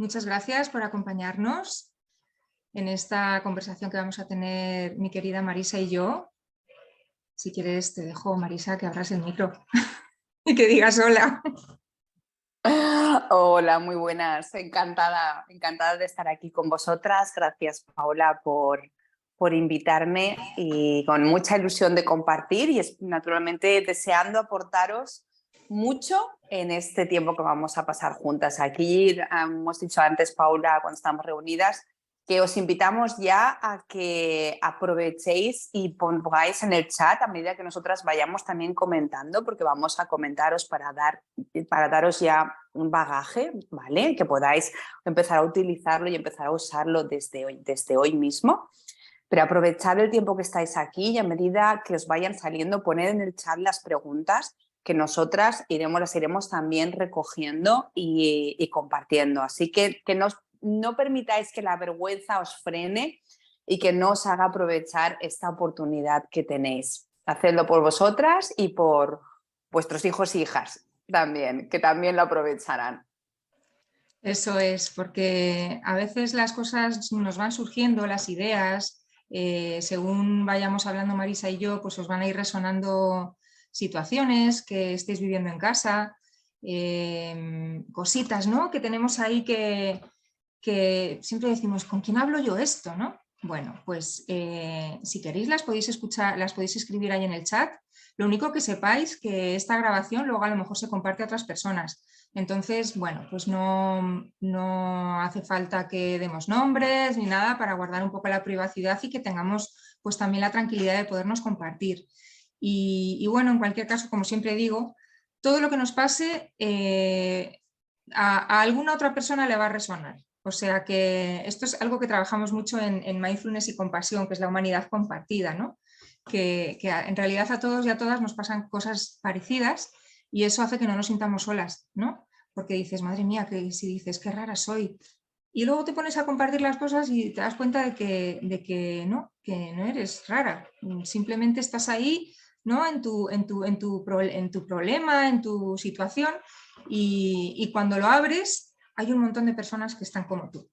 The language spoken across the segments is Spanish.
Muchas gracias por acompañarnos en esta conversación que vamos a tener mi querida Marisa y yo. Si quieres te dejo, Marisa, que abras el micro y que digas hola. Hola, muy buenas. Encantada de estar aquí con vosotras. Gracias, Paola, por invitarme y con mucha ilusión de compartir y naturalmente deseando aportaros mucho en este tiempo que vamos a pasar juntas. Aquí hemos dicho antes, Paola, cuando estamos reunidas, que os invitamos ya a que aprovechéis y pongáis en el chat a medida que nosotras vayamos también comentando, porque vamos a comentaros para daros ya un bagaje, ¿vale? Que podáis empezar a utilizarlo y empezar a usarlo desde hoy mismo. Pero aprovechad el tiempo que estáis aquí y a medida que os vayan saliendo, poned en el chat las preguntas que nosotras las iremos también recogiendo y compartiendo. Así que no permitáis que la vergüenza os frene y que no os haga aprovechar esta oportunidad que tenéis. Hacedlo por vosotras y por vuestros hijos e hijas también, que también lo aprovecharán. Eso es, porque a veces las cosas nos van surgiendo, las ideas, según vayamos hablando Marisa y yo, pues os van a ir resonando situaciones que estéis viviendo en casa, cositas, ¿no? Que tenemos ahí que siempre decimos, ¿con quién hablo yo esto, no? Bueno, pues si queréis las podéis escuchar, las podéis escribir ahí en el chat. Lo único que sepáis que esta grabación luego a lo mejor se comparte a otras personas. Entonces, bueno, pues no hace falta que demos nombres ni nada para guardar un poco la privacidad y que tengamos pues también la tranquilidad de podernos compartir. Y bueno, en cualquier caso, como siempre digo, todo lo que nos pase a alguna otra persona le va a resonar. O sea que esto es algo que trabajamos mucho en Mindfulness y Compasión, que es la humanidad compartida, ¿no? Que en realidad a todos y a todas nos pasan cosas parecidas y eso hace que no nos sintamos solas, ¿no? Porque dices, madre mía, que si dices, qué rara soy. Y luego te pones a compartir las cosas y te das cuenta de que no eres rara. Simplemente estás ahí, ¿no? En tu problema, en tu situación y cuando lo abres hay un montón de personas que están como tú.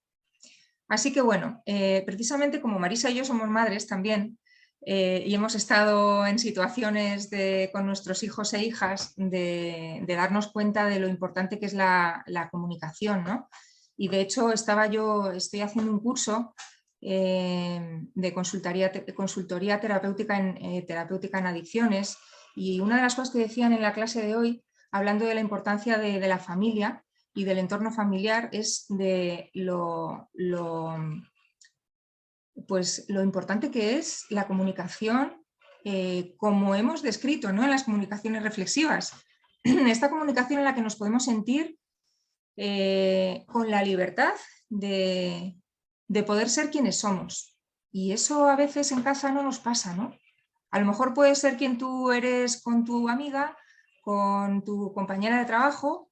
Así que bueno, precisamente como Marisa y yo somos madres también y hemos estado en situaciones con nuestros hijos e hijas de darnos cuenta de lo importante que es la comunicación, ¿no? Y de hecho estoy haciendo un curso de consultoría terapéutica en adicciones y una de las cosas que decían en la clase de hoy, hablando de la importancia de la familia, y del entorno familiar es de pues, lo importante que es la comunicación, como hemos descrito, ¿no? En las comunicaciones reflexivas. Esta comunicación en la que nos podemos sentir con la libertad de poder ser quienes somos. Y eso a veces en casa no nos pasa, ¿no? A lo mejor puedes ser quien tú eres con tu amiga, con tu compañera de trabajo,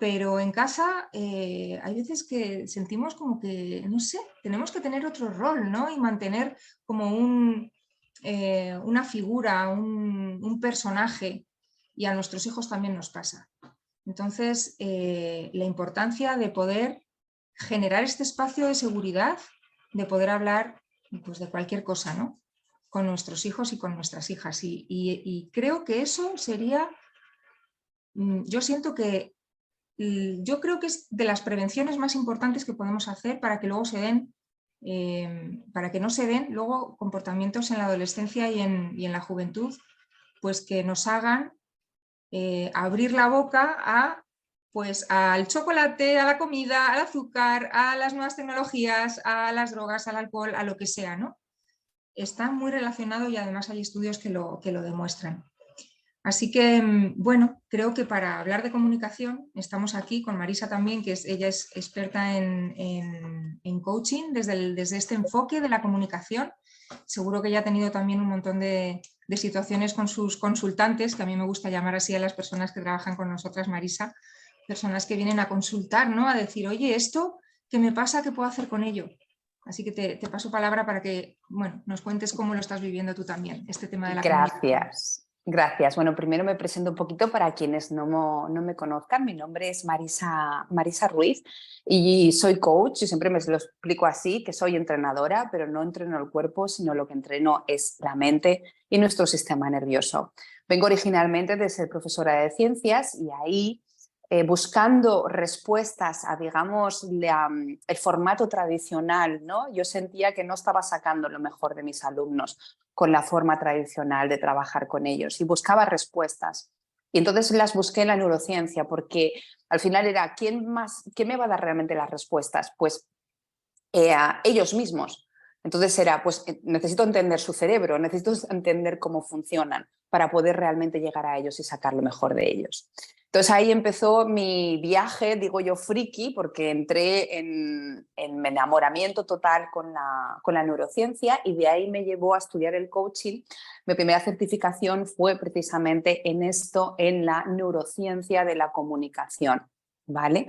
pero en casa hay veces que sentimos como que, no sé, tenemos que tener otro rol, ¿no? Y mantener como una figura, un personaje, y a nuestros hijos también nos pasa. Entonces, la importancia de poder generar este espacio de seguridad, de poder hablar pues, de cualquier cosa, ¿no? Con nuestros hijos y con nuestras hijas. Y creo que eso sería, yo creo que es de las prevenciones más importantes que podemos hacer para que luego para que no se den luego comportamientos en la adolescencia y en la juventud, pues que nos hagan abrir la boca pues, al chocolate, a la comida, al azúcar, a las nuevas tecnologías, a las drogas, al alcohol, a lo que sea, ¿no? Está muy relacionado y además hay estudios que lo demuestran. Así que, bueno, creo que para hablar de comunicación estamos aquí con Marisa también, que ella es experta en coaching desde este enfoque de la comunicación. Seguro que ella ha tenido también un montón de situaciones con sus consultantes, que a mí me gusta llamar así a las personas que trabajan con nosotras, Marisa, personas que vienen a consultar, ¿no? A decir, oye, esto, ¿qué me pasa? ¿Qué puedo hacer con ello? Así que te paso palabra para que, bueno, nos cuentes cómo lo estás viviendo tú también, este tema de la comunicación. Gracias. Bueno, primero me presento un poquito para quienes no me conozcan. Mi nombre es Marisa Ruiz y soy coach. Yo siempre me lo explico así, que soy entrenadora, pero no entreno el cuerpo, sino lo que entreno es la mente y nuestro sistema nervioso. Vengo originalmente de ser profesora de ciencias y ahí, buscando respuestas a, digamos, el formato tradicional, ¿no? Yo sentía que no estaba sacando lo mejor de mis alumnos con la forma tradicional de trabajar con ellos y buscaba respuestas. Y entonces las busqué en la neurociencia porque al final era, ¿quién me va a dar realmente las respuestas? Pues ellos mismos. Entonces era, pues necesito entender su cerebro, necesito entender cómo funcionan para poder realmente llegar a ellos y sacar lo mejor de ellos. Entonces ahí empezó mi viaje, digo yo, friki, porque entré en enamoramiento total con la neurociencia y de ahí me llevó a estudiar el coaching. Mi primera certificación fue precisamente en esto, en la neurociencia de la comunicación, ¿vale?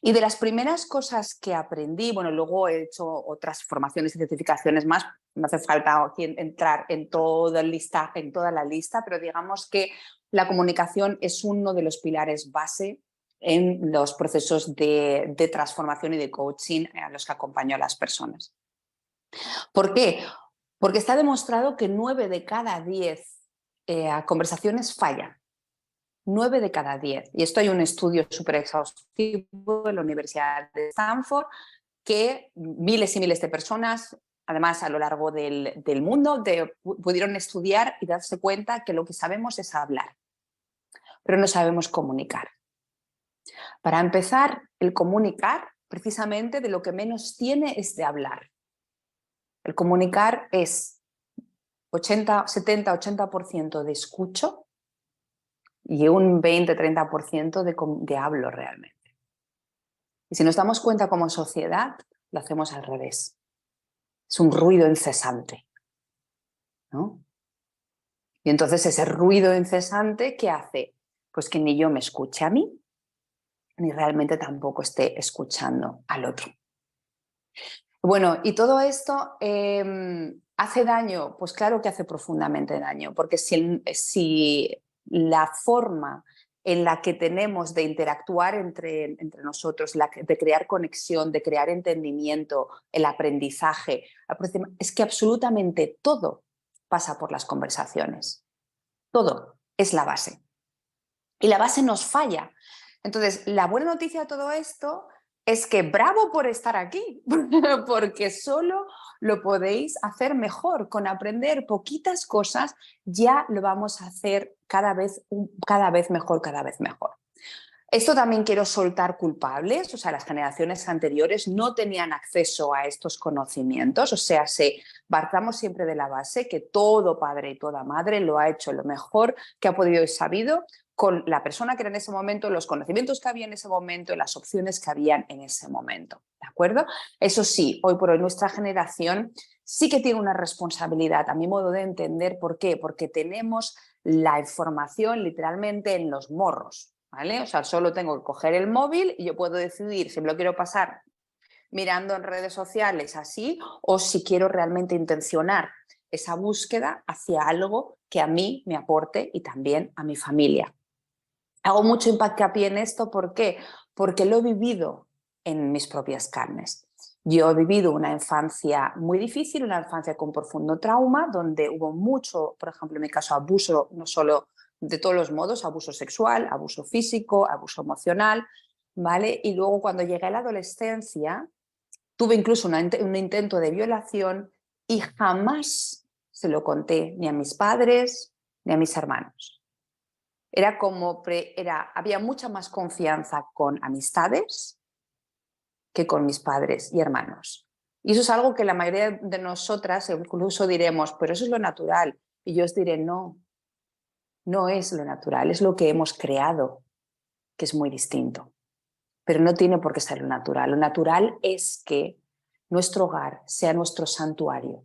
Y de las primeras cosas que aprendí, bueno, luego he hecho otras formaciones y certificaciones más, no hace falta aquí entrar en toda la lista, pero digamos que la comunicación es uno de los pilares base en los procesos de transformación y de coaching a los que acompaño a las personas. ¿Por qué? Porque está demostrado que 9 de cada 10 conversaciones fallan. 9 de cada 10. Y esto hay un estudio súper exhaustivo de la Universidad de Stanford que miles y miles de personas, además a lo largo del mundo, pudieron estudiar y darse cuenta que lo que sabemos es hablar, pero no sabemos comunicar. Para empezar, el comunicar, precisamente de lo que menos tiene es de hablar. El comunicar es 70-80% de escucho y un 20-30% de hablo realmente. Y si nos damos cuenta como sociedad, lo hacemos al revés. Es un ruido incesante, ¿no? Y entonces ese ruido incesante, ¿qué hace? Pues que ni yo me escuche a mí, ni realmente tampoco esté escuchando al otro. Bueno, y todo esto ¿hace daño? Pues claro que hace profundamente daño, porque si la forma en la que tenemos de interactuar entre nosotros, de crear conexión, de crear entendimiento, el aprendizaje, es que absolutamente todo pasa por las conversaciones. Todo es la base. Y la base nos falla. Entonces, la buena noticia de todo esto es que bravo por estar aquí, porque solo lo podéis hacer mejor. Con aprender poquitas cosas ya lo vamos a hacer cada vez mejor, cada vez mejor. Esto también quiero soltar culpables, o sea, las generaciones anteriores no tenían acceso a estos conocimientos, o sea, partamos siempre de la base que todo padre y toda madre lo ha hecho lo mejor que ha podido y sabido con la persona que era en ese momento, los conocimientos que había en ese momento, las opciones que habían en ese momento, ¿de acuerdo? Eso sí, hoy por hoy nuestra generación sí que tiene una responsabilidad, a mi modo de entender. ¿Por qué? Porque tenemos la información literalmente en los morros, ¿vale? O sea, solo tengo que coger el móvil y yo puedo decidir si me lo quiero pasar mirando en redes sociales así o si quiero realmente intencionar esa búsqueda hacia algo que a mí me aporte y también a mi familia. Hago mucho hincapié en esto, ¿por qué? Porque lo he vivido en mis propias carnes. Yo he vivido una infancia muy difícil, una infancia con profundo trauma, donde hubo mucho, por ejemplo, en mi caso, abuso, no solo de todos los modos, abuso sexual, abuso físico, abuso emocional, ¿vale? Y luego cuando llegué a la adolescencia, tuve incluso un intento de violación y jamás se lo conté ni a mis padres ni a mis hermanos. Había mucha más confianza con amistades que con mis padres y hermanos. Y eso es algo que la mayoría de nosotras incluso diremos, pero eso es lo natural. Y yo os diré, no, no es lo natural, es lo que hemos creado, que es muy distinto. Pero no tiene por qué ser lo natural. Lo natural es que nuestro hogar sea nuestro santuario.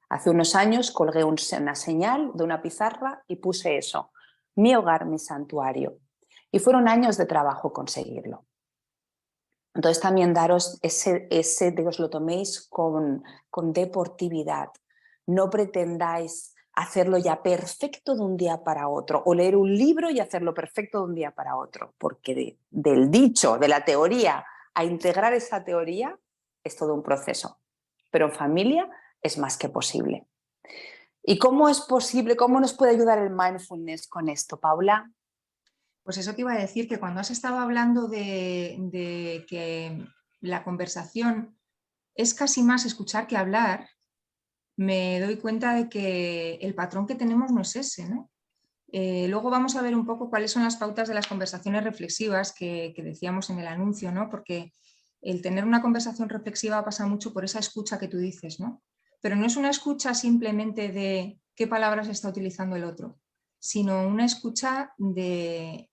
Hace unos años colgué una señal de una pizarra y puse eso: mi hogar, mi santuario. Y fueron años de trabajo conseguirlo. Entonces también daros que os lo toméis con deportividad. No pretendáis hacerlo ya perfecto de un día para otro, o leer un libro y hacerlo perfecto de un día para otro, porque del dicho, de la teoría, a integrar esa teoría es todo un proceso, pero en familia es más que posible. ¿Y cómo es posible, cómo nos puede ayudar el mindfulness con esto, Paula? Pues eso te iba a decir, que cuando has estado hablando de que la conversación es casi más escuchar que hablar, me doy cuenta de que el patrón que tenemos no es ese, ¿no? Luego vamos a ver un poco cuáles son las pautas de las conversaciones reflexivas que decíamos en el anuncio, ¿no? Porque el tener una conversación reflexiva pasa mucho por esa escucha que tú dices, ¿no? Pero no es una escucha simplemente de qué palabras está utilizando el otro, sino una escucha de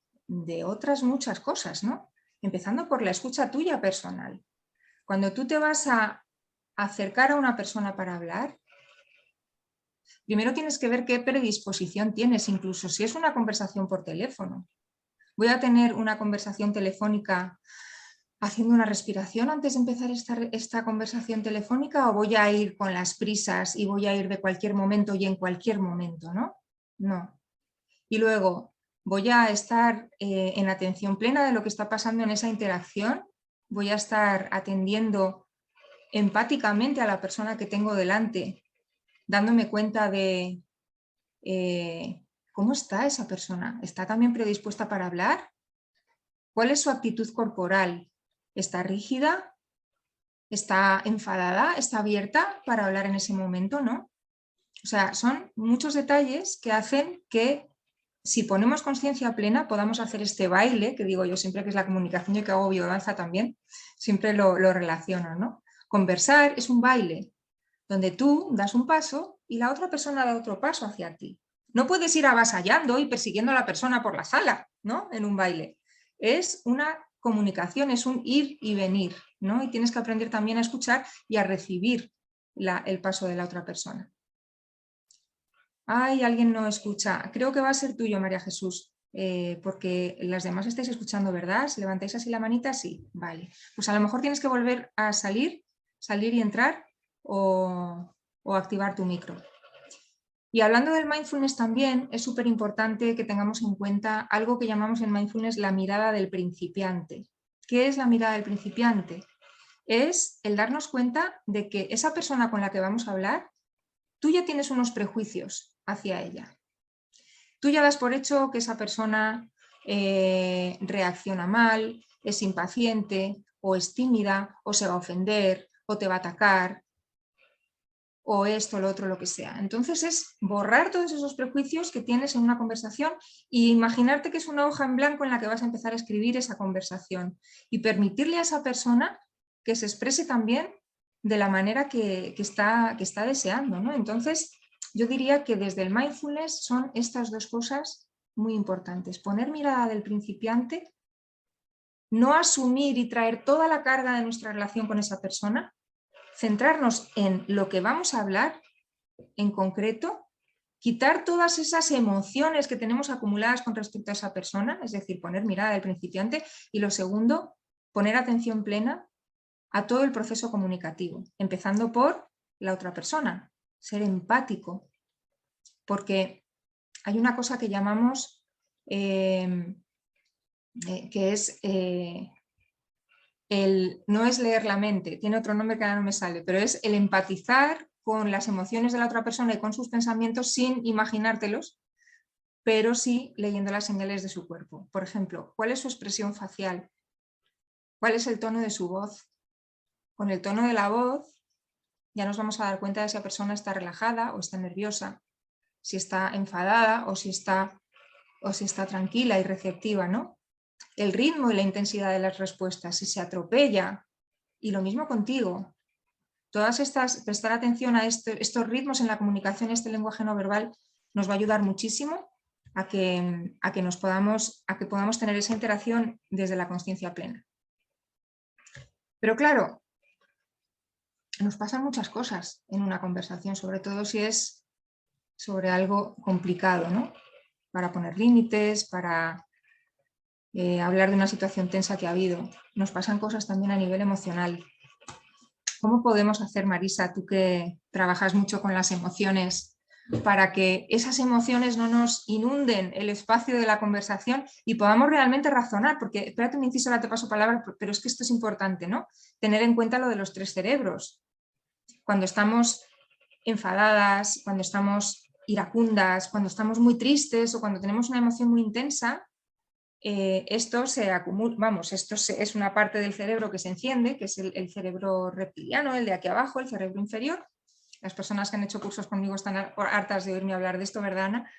otras muchas cosas, ¿no? Empezando por la escucha tuya personal. Cuando tú te vas a acercar a una persona para hablar, primero tienes que ver qué predisposición tienes, incluso si es una conversación por teléfono. Voy a tener una conversación telefónica haciendo una respiración antes de empezar esta conversación telefónica, o voy a ir con las prisas y voy a ir de cualquier momento y en cualquier momento, ¿no? No. Y luego voy a estar en atención plena de lo que está pasando en esa interacción, voy a estar atendiendo empáticamente a la persona que tengo delante, dándome cuenta de cómo está esa persona. ¿Está también predispuesta para hablar? ¿Cuál es su actitud corporal? ¿Está rígida? ¿Está enfadada? ¿Está abierta para hablar en ese momento? ¿No? O sea, son muchos detalles que hacen que, si ponemos conciencia plena, podamos hacer este baile, que digo yo siempre que es la comunicación, yo que hago biodanza también, siempre lo relaciono, ¿no? Conversar es un baile, donde tú das un paso y la otra persona da otro paso hacia ti. No puedes ir avasallando y persiguiendo a la persona por la sala, ¿no? En un baile. Es una comunicación, es un ir y venir, ¿no? Y tienes que aprender también a escuchar y a recibir el paso de la otra persona. Ay, alguien no escucha. Creo que va a ser tuyo, María Jesús, porque las demás estáis escuchando, ¿verdad? ¿Si levantáis así la manita? Sí, vale. Pues a lo mejor tienes que volver a salir y entrar, o activar tu micro. Y hablando del mindfulness también, es súper importante que tengamos en cuenta algo que llamamos en mindfulness la mirada del principiante. ¿Qué es la mirada del principiante? Es el darnos cuenta de que esa persona con la que vamos a hablar, tú ya tienes unos prejuicios hacia ella. Tú ya das por hecho que esa persona reacciona mal, es impaciente, o es tímida, o se va a ofender, o te va a atacar, o esto, lo otro, lo que sea. Entonces es borrar todos esos prejuicios que tienes en una conversación e imaginarte que es una hoja en blanco en la que vas a empezar a escribir esa conversación y permitirle a esa persona que se exprese también de la manera que está deseando, ¿no? Entonces yo diría que desde el mindfulness son estas dos cosas muy importantes. Poner mirada del principiante, no asumir y traer toda la carga de nuestra relación con esa persona, centrarnos en lo que vamos a hablar en concreto, quitar todas esas emociones que tenemos acumuladas con respecto a esa persona, es decir, poner mirada del principiante, y lo segundo, poner atención plena a todo el proceso comunicativo, empezando por la otra persona, ser empático, porque hay una cosa que llamamos que es no es leer la mente, tiene otro nombre que ahora no me sale, pero es el empatizar con las emociones de la otra persona y con sus pensamientos sin imaginártelos, pero sí leyendo las señales de su cuerpo. Por ejemplo, ¿cuál es su expresión facial? ¿Cuál es el tono de su voz? Con el tono de la voz ya nos vamos a dar cuenta de si la persona está relajada o está nerviosa, si está enfadada o si está tranquila y receptiva, ¿no? El ritmo y la intensidad de las respuestas, si se atropella, y lo mismo contigo. Todas estas, prestar atención a estos ritmos en la comunicación, este lenguaje no verbal, nos va a ayudar muchísimo a que podamos tener esa interacción desde la consciencia plena. Pero claro, nos pasan muchas cosas en una conversación, sobre todo si es sobre algo complicado, ¿no? Para poner límites, para hablar de una situación tensa que ha habido. Nos pasan cosas también a nivel emocional. ¿Cómo podemos hacer, Marisa, tú que trabajas mucho con las emociones, para que esas emociones no nos inunden el espacio de la conversación y podamos realmente razonar, porque, espérate un inciso, ahora te paso palabra, pero es que esto es importante, ¿no? Tener en cuenta lo de los 3 cerebros. Cuando estamos enfadadas, cuando estamos iracundas, cuando estamos muy tristes o cuando tenemos una emoción muy intensa, esto se acumula, vamos, es una parte del cerebro que se enciende, que es el cerebro reptiliano, el de aquí abajo, el cerebro inferior. Las personas que han hecho cursos conmigo están hartas de oírme hablar de esto, ¿verdad, Ana?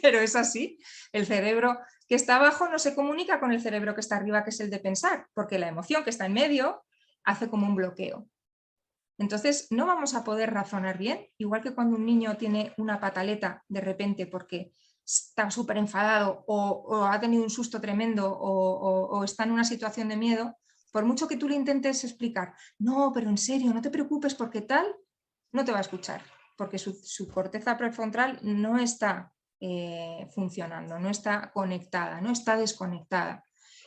Pero es así. El cerebro que está abajo no se comunica con el cerebro que está arriba, que es el de pensar, porque la emoción que está en medio hace como un bloqueo. Entonces, no vamos a poder razonar bien, igual que cuando un niño tiene una pataleta de repente porque está súper enfadado o ha tenido un susto tremendo o está en una situación de miedo, por mucho que tú le intentes explicar, no, pero en serio, no te preocupes porque tal, no te va a escuchar, porque su corteza prefrontal no está funcionando, no está conectada, no está desconectada.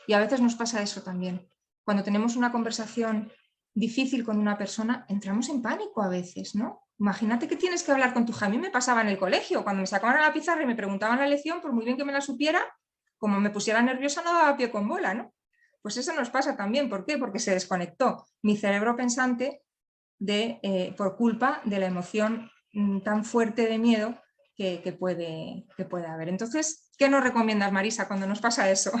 Y a veces nos pasa eso también. Cuando tenemos una conversación difícil con una persona, entramos en pánico a veces, ¿no? Imagínate que tienes que hablar con tu hija. A mí me pasaba en el colegio, cuando me sacaban a la pizarra y me preguntaban la lección, por muy bien que me la supiera, como me pusiera nerviosa no daba pie con bola, ¿no? Pues eso nos pasa también. ¿Por qué? Porque se desconectó mi cerebro pensante por culpa de la emoción tan fuerte de miedo que puede haber. Entonces, ¿qué nos recomiendas, Marisa, cuando nos pasa eso?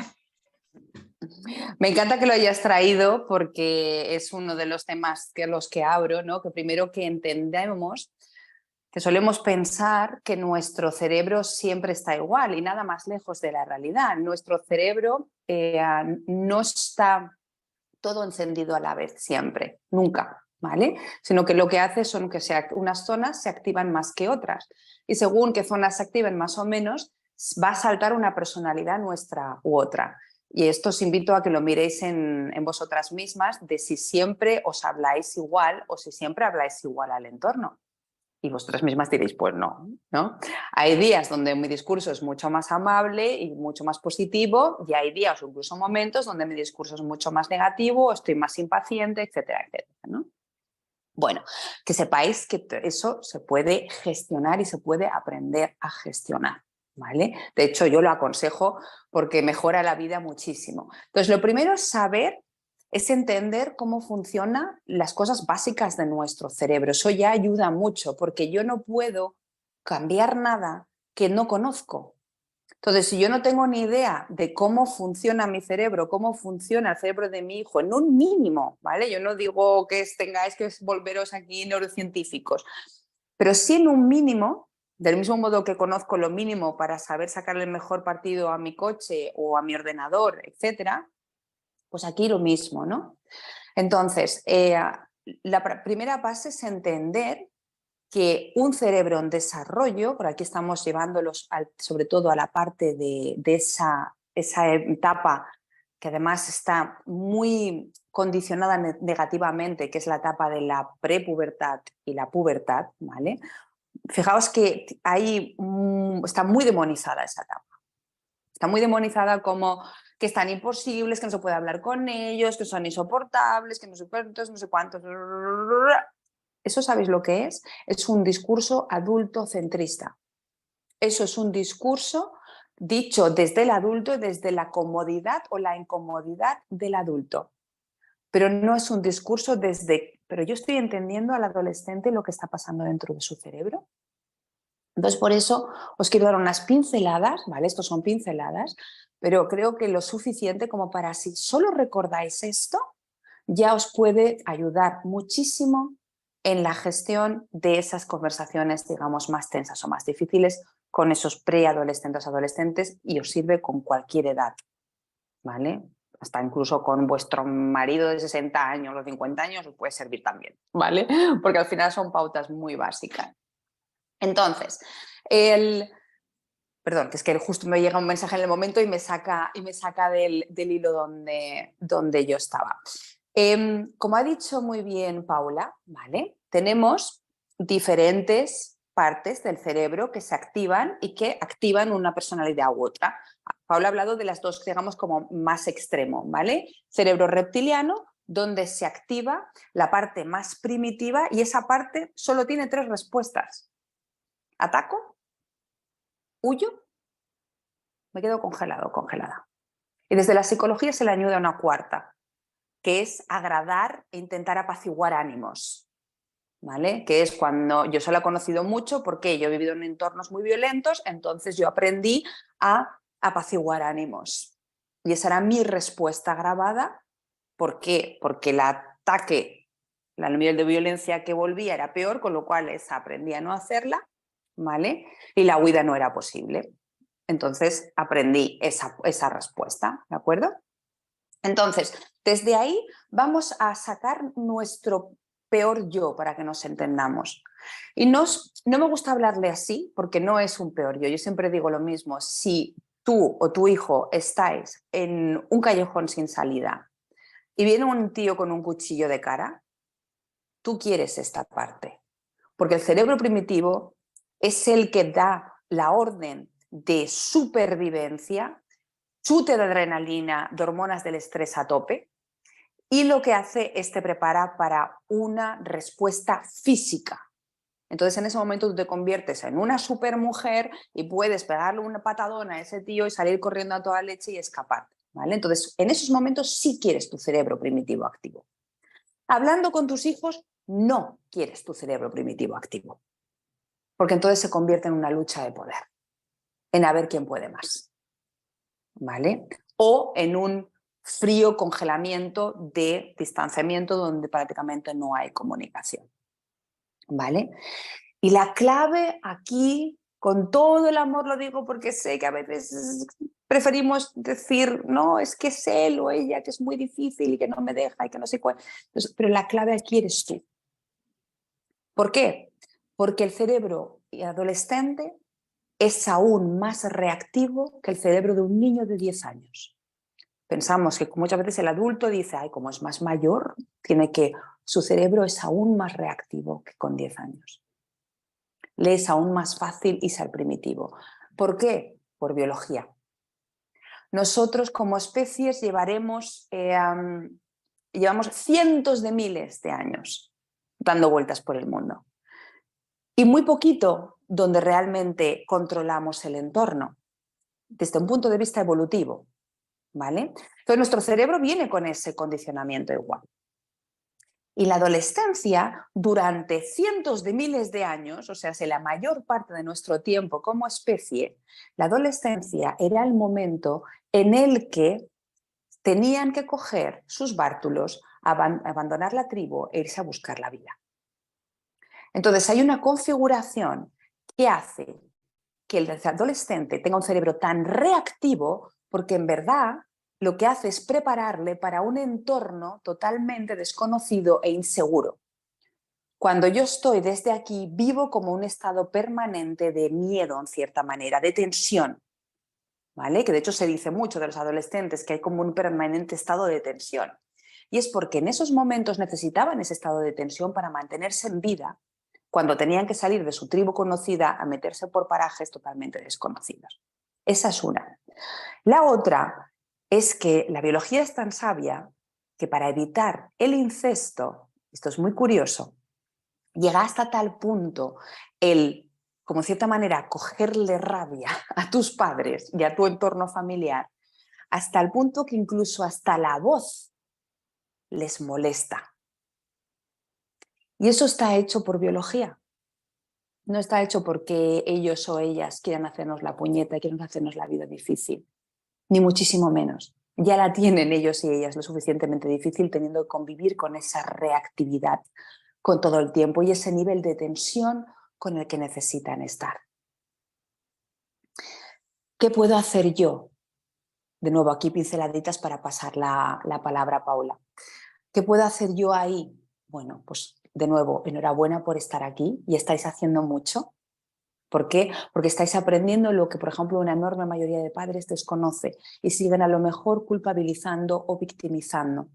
Me encanta que lo hayas traído porque es uno de los temas que los que abro, ¿no? Que primero que entendemos que solemos pensar que nuestro cerebro siempre está igual y nada más lejos de la realidad. Nuestro cerebro no está todo encendido a la vez siempre, nunca, ¿vale? Sino que lo que hace son que unas zonas se activan más que otras y según qué zonas se activen más o menos va a saltar una personalidad nuestra u otra. Y esto os invito a que lo miréis en vosotras mismas de si siempre os habláis igual o si siempre habláis igual al entorno. Y vosotras mismas diréis, pues no, ¿no? Hay días donde mi discurso es mucho más amable y mucho más positivo y hay días o incluso momentos donde mi discurso es mucho más negativo, estoy más impaciente, etcétera, etcétera, ¿no? Bueno, que sepáis que eso se puede gestionar y se puede aprender a gestionar, ¿vale? De hecho, yo lo aconsejo porque mejora la vida muchísimo. Entonces, lo primero es entender cómo funcionan las cosas básicas de nuestro cerebro. Eso ya ayuda mucho porque yo no puedo cambiar nada que no conozco. Entonces, si yo no tengo ni idea de cómo funciona mi cerebro, cómo funciona el cerebro de mi hijo, en un mínimo, ¿vale? Yo no digo que tengáis que volveros aquí neurocientíficos, pero sí en un mínimo, del mismo modo que conozco lo mínimo para saber sacarle el mejor partido a mi coche o a mi ordenador, etcétera, pues aquí lo mismo, ¿no? Entonces, la primera base es entender que un cerebro en desarrollo, por aquí estamos llevándolos sobre todo a la parte de esa etapa que además está muy condicionada negativamente, que es la etapa de la prepubertad y la pubertad, ¿vale? Fijaos que está muy demonizada esa etapa. Está muy demonizada como que están imposibles, que no se puede hablar con ellos, que son insoportables, que no sé cuántos, no sé cuántos. ¿Eso sabéis lo que es? Es un discurso adultocentrista. Eso es un discurso dicho desde el adulto, desde la comodidad o la incomodidad del adulto. Pero no es un discurso pero yo estoy entendiendo al adolescente lo que está pasando dentro de su cerebro. Entonces, por eso os quiero dar unas pinceladas, ¿vale? Estos son pinceladas, pero creo que lo suficiente como para si solo recordáis esto, ya os puede ayudar muchísimo en la gestión de esas conversaciones, digamos, más tensas o más difíciles con esos preadolescentes, adolescentes y os sirve con cualquier edad, ¿vale? Hasta incluso con vuestro marido de 60 años o 50 años os puede servir también, ¿vale? Porque al final son pautas muy básicas. Entonces, perdón, que es que justo me llega un mensaje en el momento y me saca del hilo donde yo estaba. Como ha dicho muy bien Paula, ¿vale? Tenemos diferentes partes del cerebro que se activan y que activan una personalidad u otra. Paula ha hablado de las dos, digamos, como más extremo, ¿vale? Cerebro reptiliano, donde se activa la parte más primitiva y esa parte solo tiene 3 respuestas. ¿Ataco? ¿Huyo? Me quedo congelado o congelada. Y desde la psicología se le añade una cuarta, que es agradar e intentar apaciguar ánimos, ¿vale? Que es cuando yo se lo he conocido mucho porque yo he vivido en entornos muy violentos, entonces yo aprendí a apaciguar ánimos. Y esa era mi respuesta grabada. ¿Por qué? Porque el ataque, el nivel de violencia que volvía era peor, con lo cual esa aprendí a no hacerla, ¿vale? Y la huida no era posible. Entonces aprendí esa respuesta, ¿de acuerdo? Entonces, desde ahí vamos a sacar nuestro peor yo para que nos entendamos. Y no me gusta hablarle así porque no es un peor yo. Yo siempre digo lo mismo. Si tú o tu hijo estáis en un callejón sin salida y viene un tío con un cuchillo de cara, tú quieres esta parte. Porque el cerebro primitivo es el que da la orden de supervivencia, chute de adrenalina, de hormonas del estrés a tope, y lo que hace es te prepara para una respuesta física. Entonces en ese momento tú te conviertes en una supermujer y puedes pegarle una patadona a ese tío y salir corriendo a toda leche y escapar, ¿vale? Entonces en esos momentos sí quieres tu cerebro primitivo activo. Hablando con tus hijos, no quieres tu cerebro primitivo activo, porque entonces se convierte en una lucha de poder, en a ver quién puede más, ¿vale? O en un frío congelamiento de distanciamiento donde prácticamente no hay comunicación, ¿vale? Y la clave aquí, con todo el amor lo digo porque sé que a veces preferimos decir, no, es que es él o ella, que es muy difícil y que no me deja y que no sé cuál. Entonces, pero la clave aquí eres tú. ¿Por qué? Porque el cerebro adolescente es aún más reactivo que el cerebro de un niño de 10 años. Pensamos que muchas veces el adulto dice, ay, como es más mayor, su cerebro es aún más reactivo que con 10 años. Le es aún más fácil irse al primitivo. ¿Por qué? Por biología. Nosotros como especies llevamos cientos de miles de años dando vueltas por el mundo. Y muy poquito donde realmente controlamos el entorno, desde un punto de vista evolutivo, ¿vale? Entonces nuestro cerebro viene con ese condicionamiento igual. Y la adolescencia, durante cientos de miles de años, o sea, la mayor parte de nuestro tiempo como especie, la adolescencia era el momento en el que tenían que coger sus bártulos, abandonar la tribu e irse a buscar la vida. Entonces hay una configuración que hace que el adolescente tenga un cerebro tan reactivo porque en verdad lo que hace es prepararle para un entorno totalmente desconocido e inseguro. Cuando yo estoy desde aquí, vivo como un estado permanente de miedo, en cierta manera, de tensión, ¿vale? Que de hecho se dice mucho de los adolescentes que hay como un permanente estado de tensión. Y es porque en esos momentos necesitaban ese estado de tensión para mantenerse en vida cuando tenían que salir de su tribu conocida a meterse por parajes totalmente desconocidos. Esa es una. La otra es que la biología es tan sabia que para evitar el incesto, esto es muy curioso, llega hasta tal punto como en cierta manera, cogerle rabia a tus padres y a tu entorno familiar, hasta el punto que incluso hasta la voz les molesta. Y eso está hecho por biología. No está hecho porque ellos o ellas quieran hacernos la puñeta y quieran hacernos la vida difícil, ni muchísimo menos. Ya la tienen ellos y ellas lo suficientemente difícil teniendo que convivir con esa reactividad con todo el tiempo y ese nivel de tensión con el que necesitan estar. ¿Qué puedo hacer yo? De nuevo, aquí pinceladitas para pasar la palabra a Paula. ¿Qué puedo hacer yo ahí? Bueno, pues de nuevo, enhorabuena por estar aquí y estáis haciendo mucho. ¿Por qué? Porque estáis aprendiendo lo que, por ejemplo, una enorme mayoría de padres desconoce y siguen a lo mejor culpabilizando o victimizando.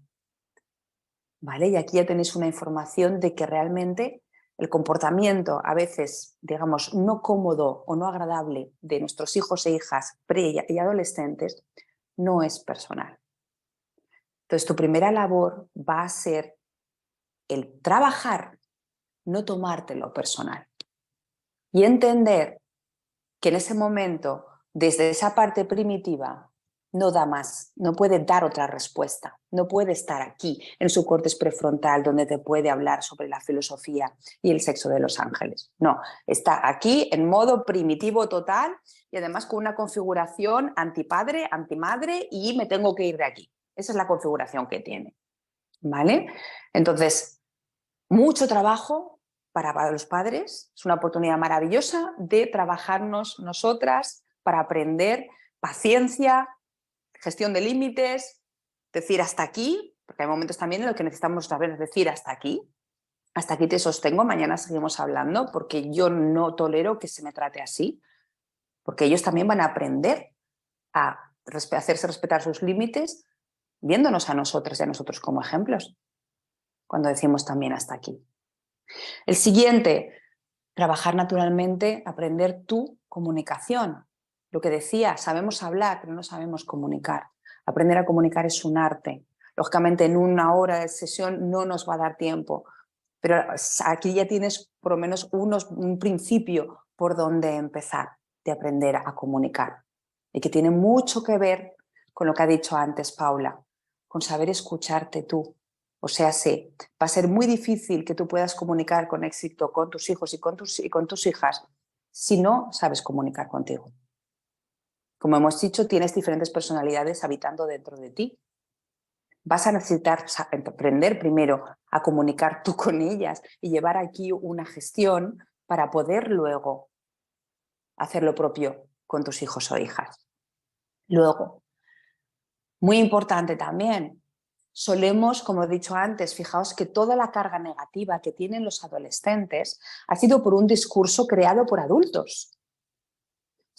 ¿Vale? Y aquí ya tenéis una información de que realmente el comportamiento a veces, digamos, no cómodo o no agradable de nuestros hijos e hijas pre y adolescentes no es personal. Entonces, tu primera labor va a ser el trabajar, no tomártelo personal. y entender que en ese momento, desde esa parte primitiva, no da más, no puede dar otra respuesta, no puede estar aquí en su córtex prefrontal donde te puede hablar sobre la filosofía y el sexo de los ángeles. No, está aquí en modo primitivo total y además con una configuración antipadre, antimadre y me tengo que ir de aquí. Esa es la configuración que tiene, ¿vale? Entonces, mucho trabajo para los padres, es una oportunidad maravillosa de trabajarnos nosotras para aprender paciencia, gestión de límites, decir hasta aquí, porque hay momentos también en los que necesitamos saber decir hasta aquí te sostengo, mañana seguimos hablando, porque yo no tolero que se me trate así, porque ellos también van a aprender a hacerse respetar sus límites viéndonos a nosotras y a nosotros como ejemplos, cuando decimos también hasta aquí. El siguiente, trabajar naturalmente, aprender tu comunicación. Lo que decía, sabemos hablar, pero no sabemos comunicar. Aprender a comunicar es un arte. Lógicamente, en una hora de sesión no nos va a dar tiempo, pero aquí ya tienes por lo menos un principio por donde empezar de aprender a comunicar. Y que tiene mucho que ver con lo que ha dicho antes Paula, con saber escucharte tú. O sea, sí, va a ser muy difícil que tú puedas comunicar con éxito con tus hijos y con tus hijas si no sabes comunicar contigo. Como hemos dicho, tienes diferentes personalidades habitando dentro de ti. Vas a necesitar aprender primero a comunicar tú con ellas y llevar aquí una gestión para poder luego hacer lo propio con tus hijos o hijas. Luego, muy importante también, solemos, como he dicho antes, fijaos que toda la carga negativa que tienen los adolescentes ha sido por un discurso creado por adultos.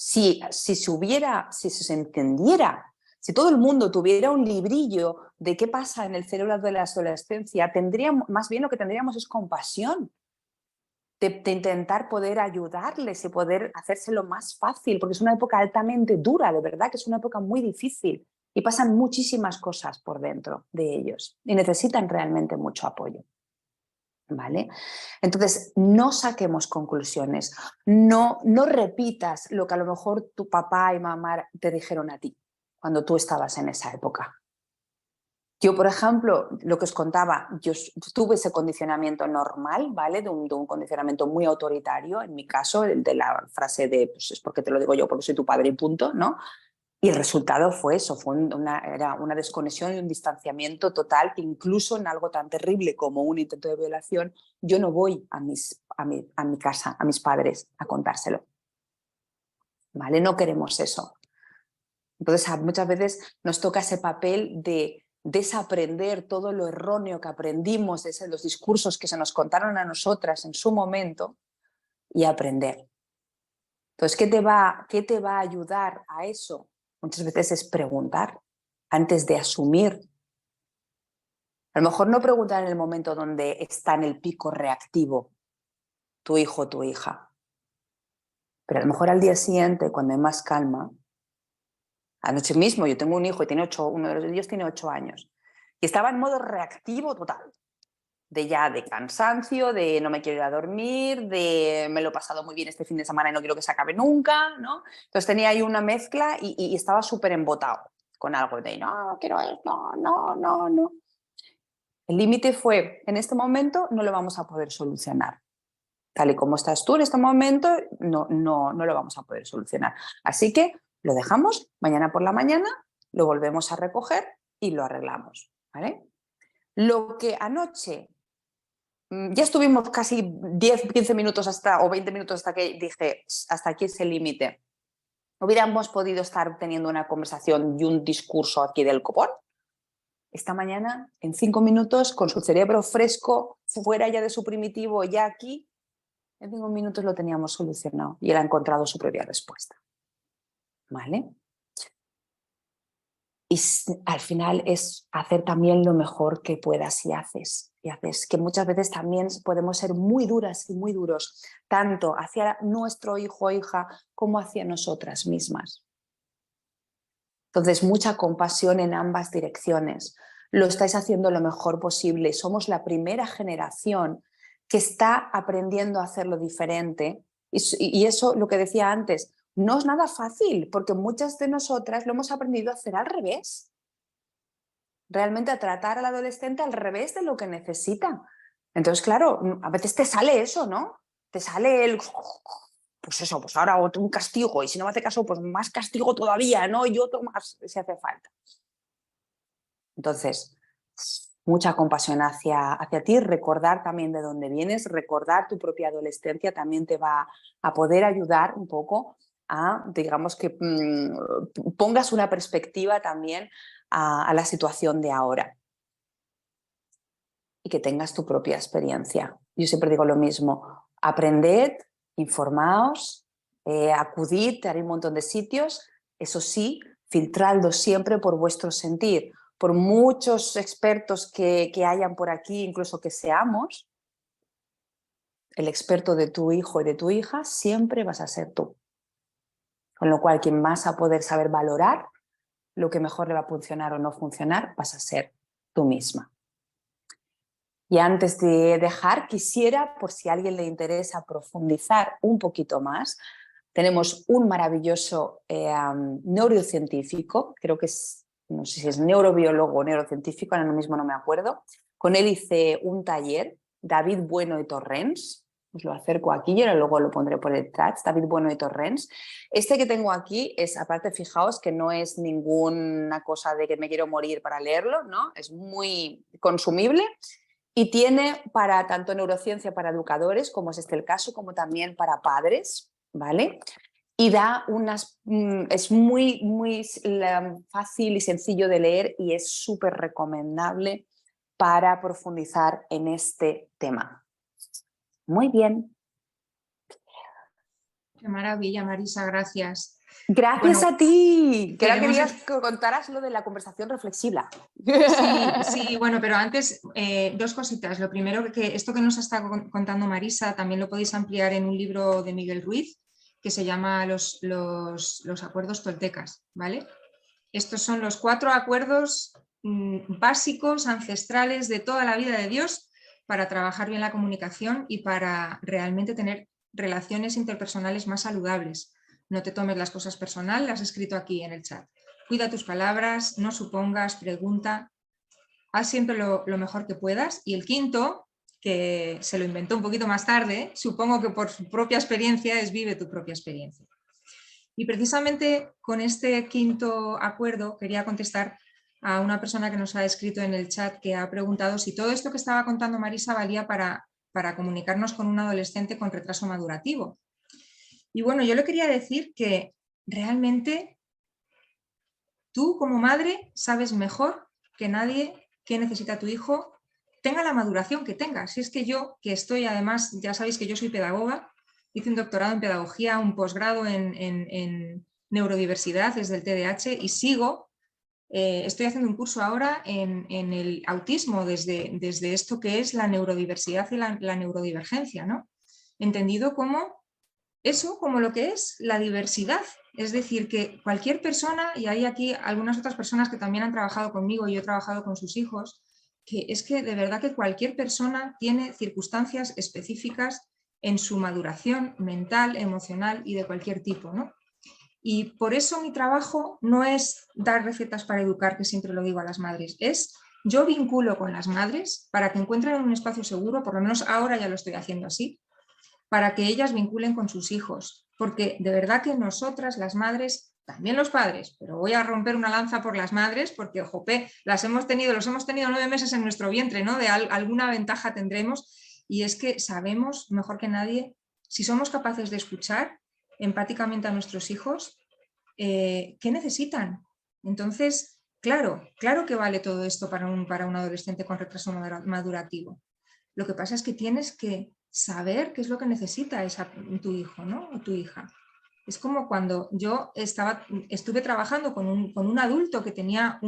Si se entendiera, si todo el mundo tuviera un librillo de qué pasa en el cerebro de la adolescencia, más bien lo que tendríamos es compasión de intentar poder ayudarles y poder hacérselo más fácil, porque es una época altamente dura, de verdad que es una época muy difícil y pasan muchísimas cosas por dentro de ellos y necesitan realmente mucho apoyo. ¿Vale? Entonces, no saquemos conclusiones, no repitas lo que a lo mejor tu papá y mamá te dijeron a ti cuando tú estabas en esa época. Yo, por ejemplo, lo que os contaba, yo tuve ese condicionamiento normal, ¿vale? De un condicionamiento muy autoritario, en mi caso, el de la frase de, pues es porque te lo digo yo, porque soy tu padre y punto, ¿no? Y el resultado fue eso, era una desconexión y un distanciamiento total, que incluso en algo tan terrible como un intento de violación, yo no voy a mi casa, a mis padres, a contárselo. ¿Vale? No queremos eso. Entonces, muchas veces nos toca ese papel de desaprender todo lo erróneo que aprendimos de los discursos que se nos contaron a nosotras en su momento y aprender. Entonces, ¿qué te va a ayudar a eso? Muchas veces es preguntar antes de asumir. A lo mejor no preguntar en el momento donde está en el pico reactivo tu hijo o tu hija, pero a lo mejor al día siguiente, cuando hay más calma. Anoche mismo yo tengo un hijo y uno de ellos tiene 8 años y estaba en modo reactivo total, de cansancio, de no me quiero ir a dormir, de me lo he pasado muy bien este fin de semana y no quiero que se acabe nunca, ¿no? Entonces tenía ahí una mezcla y estaba súper embotado con algo de no quiero esto, no. El límite fue, en este momento no lo vamos a poder solucionar. Tal y como estás tú en este momento, no lo vamos a poder solucionar. Así que lo dejamos, mañana por la mañana lo volvemos a recoger y lo arreglamos, ¿vale? Lo que anoche, ya estuvimos casi 10-15 minutos o 20 minutos hasta que dije, hasta aquí es el límite. ¿Hubiéramos podido estar teniendo una conversación y un discurso aquí del copón? Esta mañana, en 5 minutos, con su cerebro fresco, fuera ya de su primitivo, ya aquí, en 5 minutos lo teníamos solucionado y él ha encontrado su propia respuesta. ¿Vale? Y al final es hacer también lo mejor que puedas y haces, que muchas veces también podemos ser muy duras y muy duros, tanto hacia nuestro hijo o hija como hacia nosotras mismas. Entonces, mucha compasión en ambas direcciones. Lo estáis haciendo lo mejor posible. Somos la primera generación que está aprendiendo a hacerlo diferente Y eso, lo que decía antes, no es nada fácil, porque muchas de nosotras lo hemos aprendido a hacer al revés. Realmente a tratar al adolescente al revés de lo que necesita. Entonces, claro, a veces te sale eso, ¿no? Te sale el... Pues eso, pues ahora un castigo, y si no me hace caso, pues más castigo todavía, ¿no? Y otro más si hace falta. Entonces, mucha compasión hacia ti, recordar también de dónde vienes, recordar tu propia adolescencia también te va a poder ayudar un poco a, digamos, que pongas una perspectiva también a la situación de ahora y que tengas tu propia experiencia. Yo siempre digo lo mismo, aprended, informaos, acudid, hay un montón de sitios, eso sí, filtradlo siempre por vuestro sentir. Por muchos expertos que hayan por aquí, incluso que seamos, el experto de tu hijo y de tu hija siempre vas a ser tú. Con lo cual, quien vas a poder saber valorar lo que mejor le va a funcionar o no funcionar, vas a ser tú misma. Y antes de dejar, quisiera, por si a alguien le interesa profundizar un poquito más, tenemos un maravilloso neurocientífico, creo que es, no sé si es neurobiólogo o neurocientífico, ahora mismo no me acuerdo. Con él hice un taller, David Bueno y Torrens, os lo acerco aquí y ahora luego lo pondré por el chat, David Bueno y Torrens. Este que tengo aquí es, aparte, fijaos que no es ninguna cosa de que me quiero morir para leerlo, ¿no? Es muy consumible. Y tiene para tanto neurociencia para educadores, como es este el caso, como también para padres, ¿vale? Y da es muy, muy fácil y sencillo de leer y es súper recomendable para profundizar en este tema. Muy bien. Qué maravilla, Marisa, gracias. Gracias a ti, que ahora queremos... querías que contaras lo de la conversación reflexiva. Sí, bueno, pero antes dos cositas. Lo primero, que esto que nos está contando Marisa también lo podéis ampliar en un libro de Miguel Ruiz que se llama Los acuerdos toltecas, ¿vale? Estos son los 4 acuerdos básicos, ancestrales de toda la vida de Dios para trabajar bien la comunicación y para realmente tener relaciones interpersonales más saludables. No te tomes las cosas personal, las he escrito aquí en el chat. Cuida tus palabras, no supongas, pregunta, haz siempre lo mejor que puedas. Y el quinto, que se lo inventó un poquito más tarde, supongo que por su propia experiencia, es vive tu propia experiencia. Y precisamente con este quinto acuerdo quería contestar a una persona que nos ha escrito en el chat que ha preguntado si todo esto que estaba contando Marisa valía para comunicarnos con un adolescente con retraso madurativo. Y bueno, yo le quería decir que realmente tú como madre sabes mejor que nadie qué necesita tu hijo, tenga la maduración que tenga. Si es que yo, que estoy además, ya sabéis que yo soy pedagoga, hice un doctorado en pedagogía, un posgrado en neurodiversidad desde el TDAH y sigo, estoy haciendo un curso ahora en el autismo desde esto que es la neurodiversidad y la neurodivergencia, ¿no? Entendido como eso, como lo que es la diversidad. Es decir, que cualquier persona, y hay aquí algunas otras personas que también han trabajado conmigo y yo he trabajado con sus hijos, que es que de verdad que cualquier persona tiene circunstancias específicas en su maduración mental, emocional y de cualquier tipo, ¿no? Y por eso mi trabajo no es dar recetas para educar, que siempre lo digo a las madres, es yo vinculo con las madres para que encuentren un espacio seguro, por lo menos ahora ya lo estoy haciendo así, para que ellas vinculen con sus hijos, porque de verdad que nosotras, las madres, también los padres, pero voy a romper una lanza por las madres, porque, jope, los hemos tenido 9 meses en nuestro vientre, ¿no? Alguna ventaja tendremos, y es que sabemos mejor que nadie, si somos capaces de escuchar empáticamente a nuestros hijos, qué necesitan. Entonces, claro que vale todo esto para un adolescente con retraso madurativo. Lo que pasa es que tienes que saber qué es lo que necesita tu hijo, ¿no? O tu hija. Es como cuando yo estuve trabajando con un adulto que tenía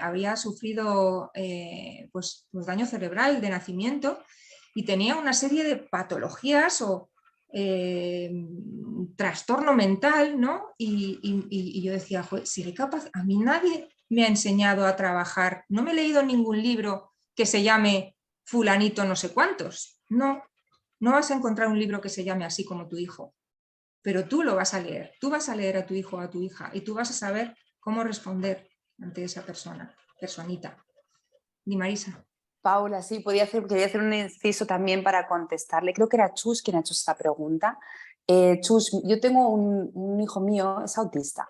había sufrido pues daño cerebral de nacimiento y tenía una serie de patologías o trastorno mental, ¿no? Y yo decía, joder, seré capaz, a mí nadie me ha enseñado a trabajar, no me he leído ningún libro que se llame fulanito no sé cuántos, no, No vas a encontrar un libro que se llame así como tu hijo, pero tú lo vas a leer. Tú vas a leer a tu hijo o a tu hija y tú vas a saber cómo responder ante esa personita. Di Marisa. Paula, sí, quería hacer un inciso también para contestarle. Creo que era Chus quien ha hecho esta pregunta. Chus, yo tengo un hijo mío, es autista.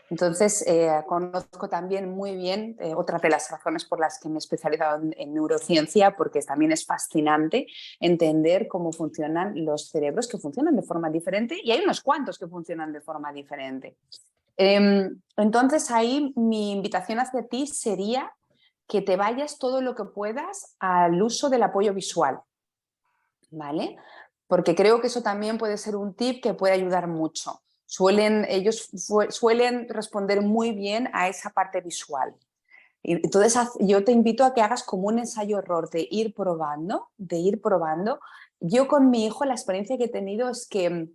Entonces, conozco también muy bien otra de las razones por las que me he especializado en neurociencia, porque también es fascinante entender cómo funcionan los cerebros, que funcionan de forma diferente, y hay unos cuantos que funcionan de forma diferente. Entonces, ahí mi invitación hacia ti sería que te vayas todo lo que puedas al uso del apoyo visual, ¿vale? Porque creo que eso también puede ser un tip que puede ayudar mucho. Ellos suelen responder muy bien a esa parte visual. Entonces yo te invito a que hagas como un ensayo-error de ir probando, Yo con mi hijo la experiencia que he tenido es que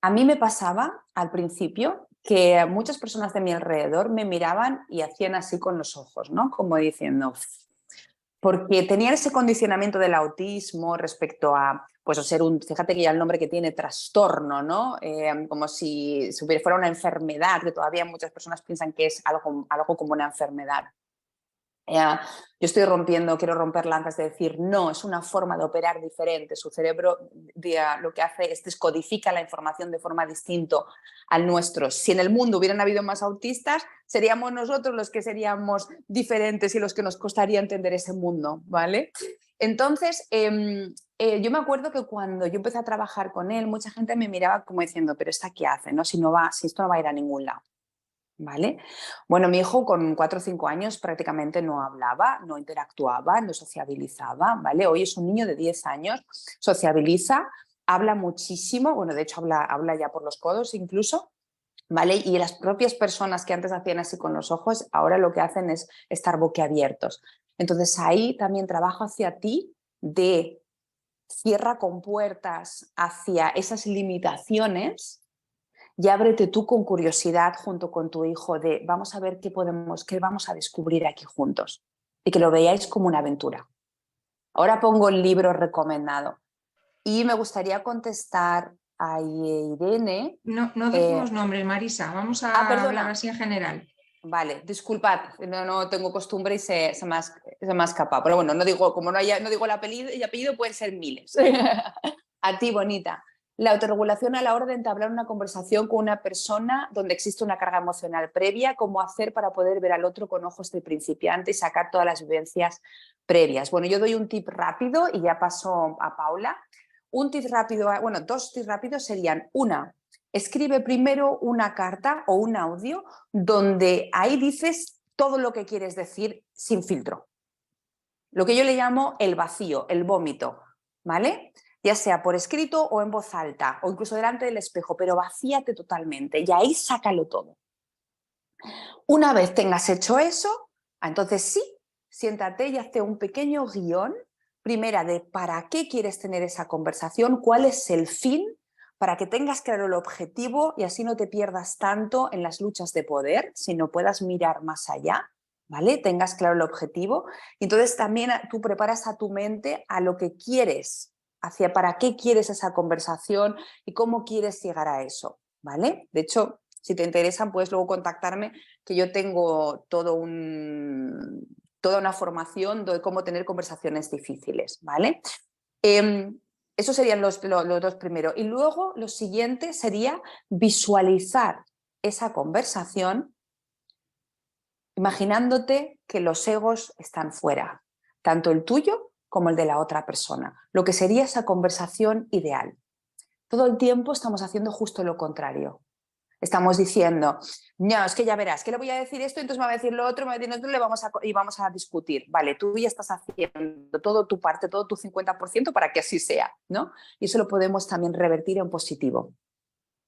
a mí me pasaba al principio que muchas personas de mi alrededor me miraban y hacían así con los ojos, ¿no? Como diciendo, porque tenían ese condicionamiento del autismo respecto a, pues, fíjate que ya el nombre que tiene, trastorno, ¿no? Como si fuera una enfermedad, que todavía muchas personas piensan que es algo como una enfermedad. Yo quiero romper lanzas de decir, no, es una forma de operar diferente. Su cerebro lo que hace es descodifica la información de forma distinta al nuestro. Si en el mundo hubieran habido más autistas, seríamos nosotros los que seríamos diferentes y los que nos costaría entender ese mundo, ¿vale? Entonces, yo me acuerdo que cuando yo empecé a trabajar con él, mucha gente me miraba como diciendo, pero ¿esta qué hace? ¿No? Si esto no va a ir a ningún lado. ¿Vale? Bueno, mi hijo con 4 o 5 años prácticamente no hablaba, no interactuaba, no sociabilizaba, ¿vale? Hoy es un niño de 10 años, sociabiliza, habla muchísimo, bueno, de hecho habla ya por los codos incluso, ¿vale? Y las propias personas que antes hacían así con los ojos, ahora lo que hacen es estar boquiabiertos. Entonces ahí también trabajo hacia ti de cierra compuertas hacia esas limitaciones y ábrete tú con curiosidad junto con tu hijo de vamos a ver qué vamos a descubrir aquí juntos y que lo veáis como una aventura. Ahora pongo el libro recomendado y me gustaría contestar a Irene. No decimos nombres, Marisa, vamos a hablar Perdona. así en general. Vale, disculpad, no tengo costumbre y se me ha escapado. Pero bueno, no digo el apellido, pueden ser miles. A ti, bonita. La autorregulación a la hora de entablar una conversación con una persona donde existe una carga emocional previa, cómo hacer para poder ver al otro con ojos de principiante y sacar todas las vivencias previas. Bueno, yo doy un tip rápido y ya paso a Paula. Un tip rápido, bueno, 2 tips rápidos serían: una, escribe primero una carta o un audio donde ahí dices todo lo que quieres decir sin filtro. Lo que yo le llamo el vacío, el vómito, ¿vale? Ya sea por escrito o en voz alta o incluso delante del espejo, pero vacíate totalmente y ahí sácalo todo. Una vez tengas hecho eso, entonces sí, siéntate y hazte un pequeño guión, primera de para qué quieres tener esa conversación, cuál es el fin, para que tengas claro el objetivo y así no te pierdas tanto en las luchas de poder, sino puedas mirar más allá, ¿vale? Tengas claro el objetivo. Y entonces también tú preparas a tu mente a lo que quieres, hacia para qué quieres esa conversación y cómo quieres llegar a eso, ¿vale? De hecho, si te interesan, puedes luego contactarme, que yo tengo toda una formación de cómo tener conversaciones difíciles, ¿vale? Esos serían los 2 primeros. Y luego lo siguiente sería visualizar esa conversación imaginándote que los egos están fuera, tanto el tuyo como el de la otra persona, lo que sería esa conversación ideal. Todo el tiempo estamos haciendo justo lo contrario. Estamos diciendo, no, es que ya verás, que le voy a decir esto, entonces me va a decir lo otro, me va a decir otro, y vamos a discutir. Vale, tú ya estás haciendo todo tu parte, todo tu 50% para que así sea, ¿no? Y eso lo podemos también revertir en positivo.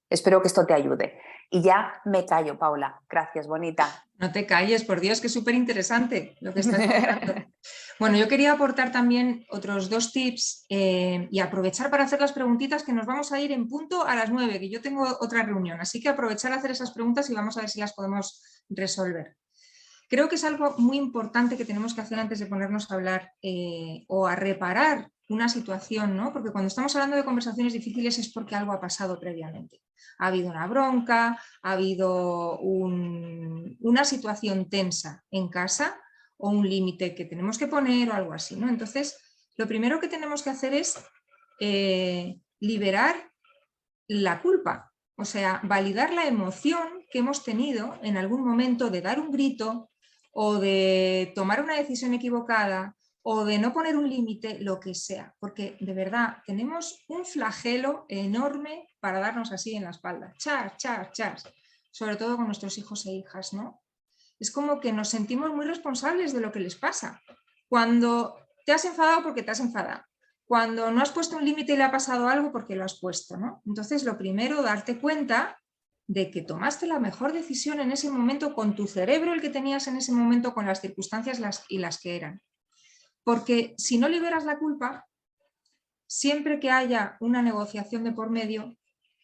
Espero que esto te ayude. Y ya me callo, Paula. Gracias, bonita. No te calles, por Dios, que es súper interesante lo que estás contando. Bueno, yo quería aportar también otros 2 tips y aprovechar para hacer las preguntitas, que nos vamos a ir en punto a las 9, que yo tengo otra reunión, así que aprovechar a hacer esas preguntas y vamos a ver si las podemos resolver. Creo que es algo muy importante que tenemos que hacer antes de ponernos a hablar o a reparar una situación, ¿no? Porque cuando estamos hablando de conversaciones difíciles es porque algo ha pasado previamente. Ha habido una bronca, ha habido una situación tensa en casa o un límite que tenemos que poner o algo así, ¿no? Entonces, lo primero que tenemos que hacer es liberar la culpa, o sea, validar la emoción que hemos tenido en algún momento de dar un grito o de tomar una decisión equivocada o de no poner un límite, lo que sea, porque de verdad tenemos un flagelo enorme para darnos así en la espalda, chas, chas, chas, sobre todo con nuestros hijos e hijas, ¿no? Es como que nos sentimos muy responsables de lo que les pasa. Cuando te has enfadado porque te has enfadado, cuando no has puesto un límite y le ha pasado algo porque lo has puesto, ¿no? Entonces, lo primero, darte cuenta de que tomaste la mejor decisión en ese momento con tu cerebro, el que tenías en ese momento, con las circunstancias y las que eran. Porque si no liberas la culpa, siempre que haya una negociación de por medio,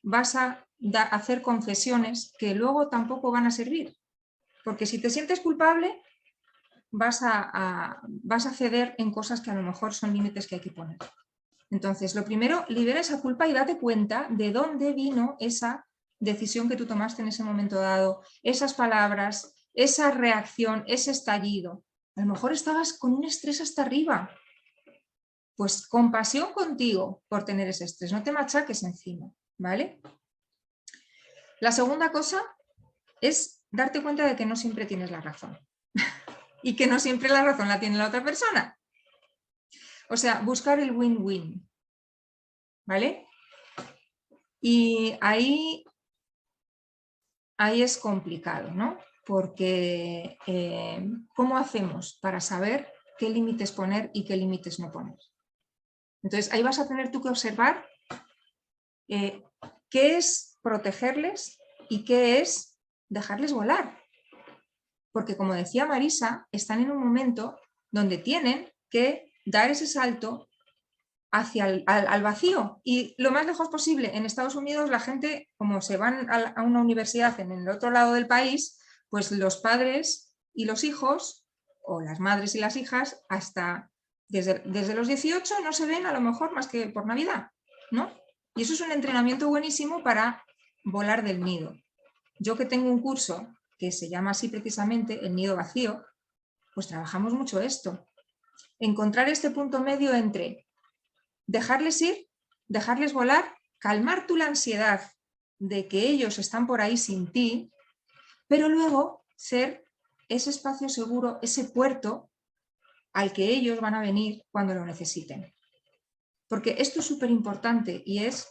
vas a hacer concesiones que luego tampoco van a servir. Porque si te sientes culpable, vas a ceder en cosas que a lo mejor son límites que hay que poner. Entonces, lo primero, libera esa culpa y date cuenta de dónde vino esa decisión que tú tomaste en ese momento dado, esas palabras, esa reacción, ese estallido. A lo mejor estabas con un estrés hasta arriba. Pues compasión contigo por tener ese estrés, no te machaques encima, ¿vale? La segunda cosa es darte cuenta de que no siempre tienes la razón y que no siempre la razón la tiene la otra persona. O sea, buscar el win-win, ¿vale? Y ahí es complicado, ¿no? Porque ¿cómo hacemos para saber qué límites poner y qué límites no poner? Entonces, ahí vas a tener tú que observar qué es protegerles y qué es dejarles volar. Porque, como decía Marisa, están en un momento donde tienen que dar ese salto hacia al vacío y lo más lejos posible. En Estados Unidos la gente, como se van a una universidad en el otro lado del país, pues los padres y los hijos, o las madres y las hijas, hasta desde los 18 no se ven a lo mejor más que por Navidad, ¿no? Y eso es un entrenamiento buenísimo para volar del nido. Yo que tengo un curso que se llama así precisamente, el nido vacío, pues trabajamos mucho esto. Encontrar este punto medio entre dejarles ir, dejarles volar, calmar tú la ansiedad de que ellos están por ahí sin ti, pero luego ser ese espacio seguro, ese puerto al que ellos van a venir cuando lo necesiten. Porque esto es súper importante y es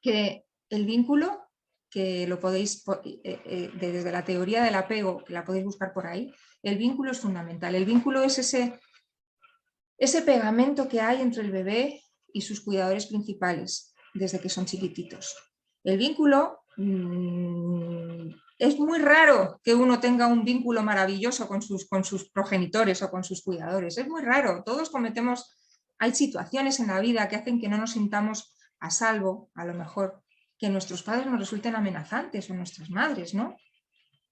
que el vínculo, que lo podéis, desde la teoría del apego, que la podéis buscar por ahí, el vínculo es fundamental. El vínculo es ese pegamento que hay entre el bebé y sus cuidadores principales desde que son chiquititos. El vínculo, es muy raro que uno tenga un vínculo maravilloso con sus progenitores o con sus cuidadores, es muy raro, todos cometemos, hay situaciones en la vida que hacen que no nos sintamos a salvo, a lo mejor que nuestros padres nos resulten amenazantes o nuestras madres, ¿no?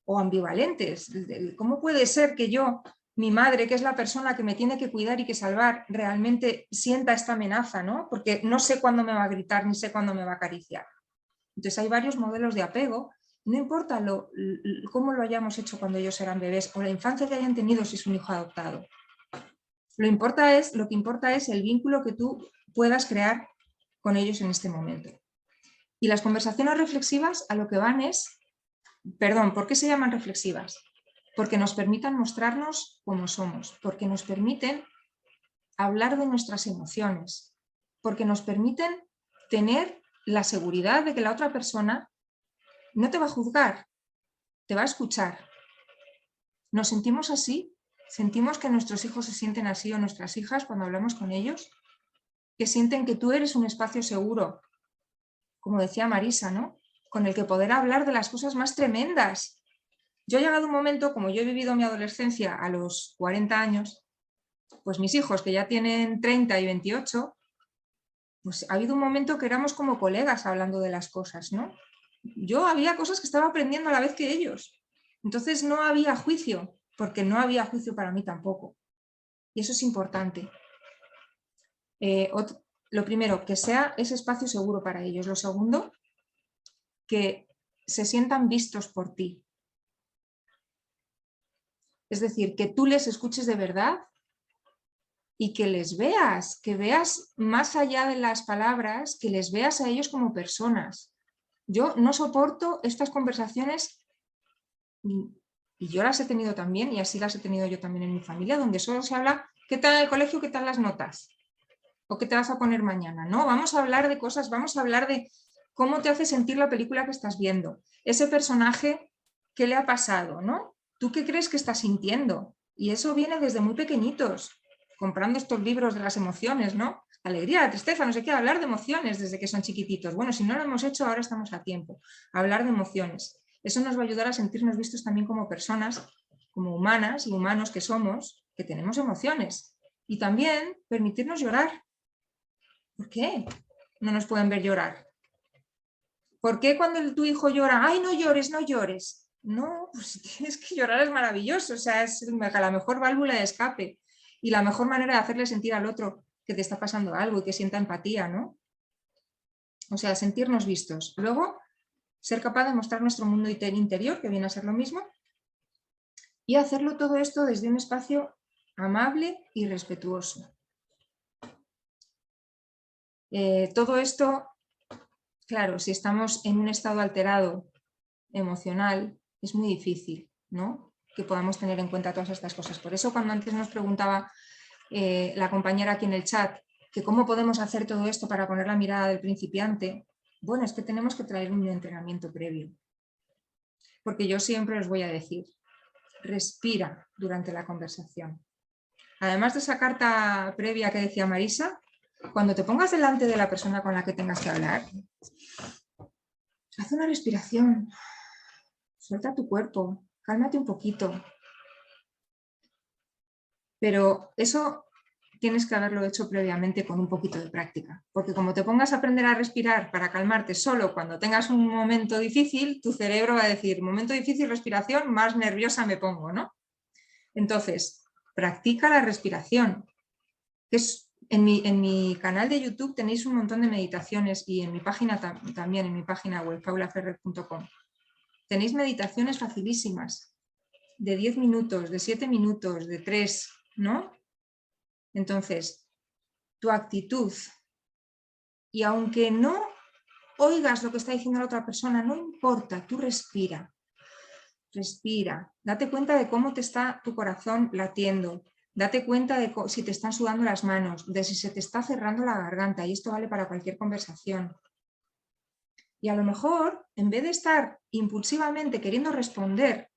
O ambivalentes. ¿Cómo puede ser que yo, mi madre, que es la persona que me tiene que cuidar y que salvar, realmente sienta esta amenaza, ¿no? Porque no sé cuándo me va a gritar ni sé cuándo me va a acariciar. Entonces hay varios modelos de apego, no importa cómo lo hayamos hecho cuando ellos eran bebés o la infancia que hayan tenido si es un hijo adoptado. Lo que importa es el vínculo que tú puedas crear con ellos en este momento. Y las conversaciones reflexivas a lo que van es, perdón, ¿por qué se llaman reflexivas? Porque nos permitan mostrarnos como somos, porque nos permiten hablar de nuestras emociones, porque nos permiten tener la seguridad de que la otra persona no te va a juzgar, te va a escuchar. ¿Nos sentimos así? ¿Sentimos que nuestros hijos se sienten así o nuestras hijas cuando hablamos con ellos? Que sienten que tú eres un espacio seguro, como decía Marisa, ¿no? Con el que poder hablar de las cosas más tremendas. Yo he llegado a un momento, como yo he vivido mi adolescencia a los 40 años, pues mis hijos que ya tienen 30 y 28, pues ha habido un momento que éramos como colegas hablando de las cosas, ¿no? Yo había cosas que estaba aprendiendo a la vez que ellos. Entonces no había juicio, porque no había juicio para mí tampoco. Y eso es importante. Lo primero, que sea ese espacio seguro para ellos. Lo segundo, que se sientan vistos por ti. Es decir, que tú les escuches de verdad y que les veas, que veas más allá de las palabras, que les veas a ellos como personas. Yo no soporto estas conversaciones, y yo las he tenido también, y así las he tenido yo también en mi familia, donde solo se habla, ¿qué tal el colegio, qué tal las notas? ¿O qué te vas a poner mañana? No, vamos a hablar de cosas, vamos a hablar de cómo te hace sentir la película que estás viendo. Ese personaje, ¿qué le ha pasado? ¿No? ¿Tú qué crees que estás sintiendo? Y eso viene desde muy pequeñitos, comprando estos libros de las emociones, ¿no? Alegría, la tristeza, no sé qué, hablar de emociones desde que son chiquititos. Bueno, si no lo hemos hecho, ahora estamos a tiempo. Hablar de emociones. Eso nos va a ayudar a sentirnos vistos también como personas, como humanas y humanos que somos, que tenemos emociones. Y también permitirnos llorar. ¿Por qué no nos pueden ver llorar? ¿Por qué cuando tu hijo llora, ay, no llores, no llores? No, pues tienes que llorar, es maravilloso, o sea, es la mejor válvula de escape y la mejor manera de hacerle sentir al otro que te está pasando algo y que sienta empatía, ¿no? O sea, sentirnos vistos. Luego, ser capaz de mostrar nuestro mundo interior, que viene a ser lo mismo, y hacerlo todo esto desde un espacio amable y respetuoso. Todo esto, claro, si estamos en un estado alterado emocional, es muy difícil, ¿no? Que podamos tener en cuenta todas estas cosas. Por eso cuando antes nos preguntaba la compañera aquí en el chat, que cómo podemos hacer todo esto para poner la mirada del principiante, bueno, es que tenemos que traer un entrenamiento previo. Porque yo siempre os voy a decir, respira durante la conversación. Además de esa carta previa que decía Marisa, cuando te pongas delante de la persona con la que tengas que hablar, haz una respiración, suelta tu cuerpo, cálmate un poquito. Pero eso tienes que haberlo hecho previamente con un poquito de práctica, porque como te pongas a aprender a respirar para calmarte solo cuando tengas un momento difícil, tu cerebro va a decir, momento difícil, respiración, más nerviosa me pongo, ¿no? Entonces, practica la respiración. En mi canal de YouTube tenéis un montón de meditaciones y en mi página también, en mi página web, paulaferrer.com. Tenéis meditaciones facilísimas, de 10 minutos, de 7 minutos, de 3, ¿no? Entonces, tu actitud, y aunque no oigas lo que está diciendo la otra persona, no importa, tú respira, respira, date cuenta de cómo te está tu corazón latiendo, date cuenta de si te están sudando las manos, de si se te está cerrando la garganta, y esto vale para cualquier conversación. Y a lo mejor, en vez de estar impulsivamente queriendo responder